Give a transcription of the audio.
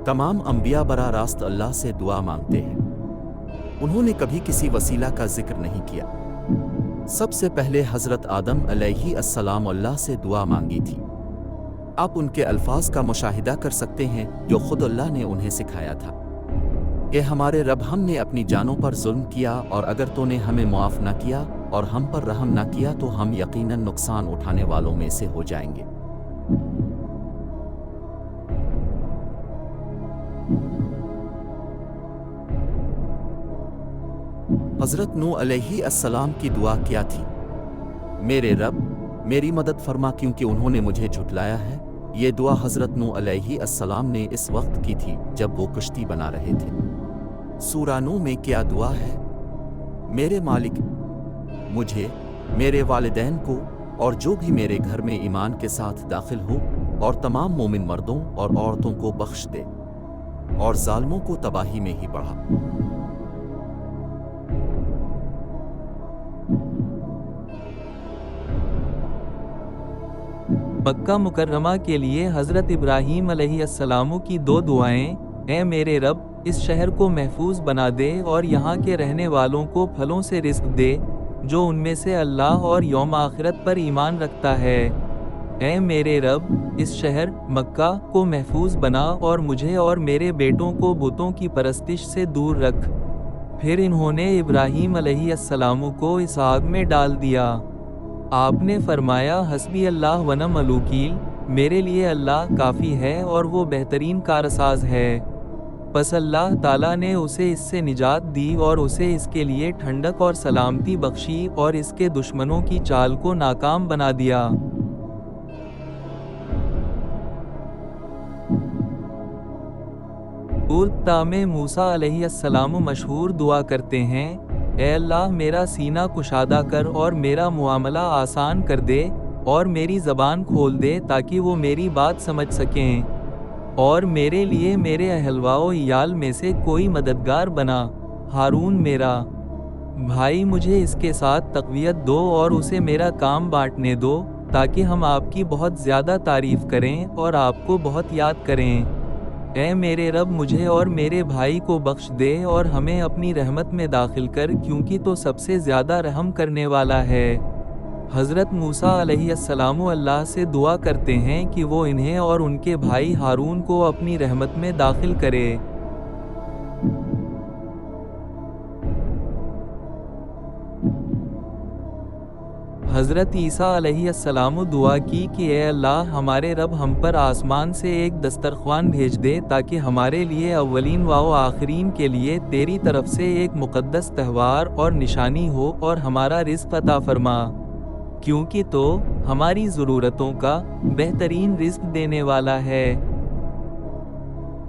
तमाम अंबिया बराह रास्त अल्लाह से दुआ मांगते हैं। उन्होंने कभी किसी वसीला का जिक्र नहीं किया। सबसे पहले हज़रत आदम अलैहिस्सलाम अल्लाह से दुआ मांगी थी। आप उनके अल्फाज का मुशाहिदा कर सकते हैं जो खुद अल्लाह ने उन्हें सिखाया था। ए हमारे रब, हमने अपनी जानों पर जुल्म किया और अगर तूने हमें मुआफ़ न किया और हम पर रहम न किया तो हम यकीनन नुकसान उठाने वालों में से हो जाएंगे। हज़रत नूह अलैहिस्सलाम की दुआ क्या थी? मेरे रब, मेरी मदद फरमा क्योंकि उन्होंने मुझे झुटलाया है। ये दुआ हज़रत नूह अलैहिस्सलाम ने इस वक्त की थी जब वो कश्ती बना रहे थे। सूरा नूह में क्या दुआ है? मेरे मालिक, मुझे, मेरे वालिदैन को और जो भी मेरे घर में ईमान के साथ दाखिल हो और तमाम मोमिन मर्दों और औरतों को बख्श दे और जालिमों को तबाही में ही बढ़ा। मक्का मुकर्रमा के लिए हज़रत इब्राहीम अलैहिस्सलाम की दो दुआएं। ऐ मेरे रब, इस शहर को महफूज बना दे और यहाँ के रहने वालों को फलों से रिज़्क दे जो उनमें से अल्लाह और यौम आखिरत पर ईमान रखता है। ऐ मेरे रब, इस शहर मक्का को महफूज बना और मुझे और मेरे बेटों को बुतों की परस्तिश से दूर रख। फिर इन्होंने इब्राहीम अलैहिस्सलाम को इस आग में डाल दिया। आपने फरमाया, हस्बी अल्लाह व निअमल वकील, मेरे लिए अल्लाह काफ़ी है और वो बेहतरीन कारसाज है। बस अल्लाह ताला ने उसे इससे निजात दी और उसे इसके लिए ठंडक और सलामती बख्शी और इसके दुश्मनों की चाल को नाकाम बना दिया। में मूसा अलैहिस्सलाम मशहूर दुआ करते हैं, ऐ अल्लाह, मेरा सीना कुशादा कर और मेरा मुआमला आसान कर दे और मेरी ज़बान खोल दे ताकि वो मेरी बात समझ सकें और मेरे लिए मेरे अहलवाओ इयाल में से कोई मददगार बना। हारून मेरा भाई, मुझे इसके साथ तक़वियत दो और उसे मेरा काम बांटने दो ताकि हम आपकी बहुत ज़्यादा तारीफ़ करें और आपको बहुत याद करें। ऐ मेरे रब, मुझे और मेरे भाई को बख्श दे और हमें अपनी रहमत में दाखिल कर क्योंकि तो सबसे ज़्यादा रहम करने वाला है। हज़रत मूसा अलैहिस्सलाम अल्लाह से दुआ करते हैं कि वो इन्हें और उनके भाई हारून को अपनी रहमत में दाखिल करे। हज़रत ईसा अलैहिस्सलाम दुआ की कि ए अल्लाह, हमारे रब, हम पर आसमान से एक दस्तरख्वान भेज दे ताकि हमारे लिए अव्वलीन व आखिरीन के लिए तेरी तरफ से एक मुक़द्दस त्यौहार और निशानी हो और हमारा रिज़्क़ अता फरमा क्योंकि तो हमारी ज़रूरतों का बेहतरीन रिज़्क़ देने वाला है।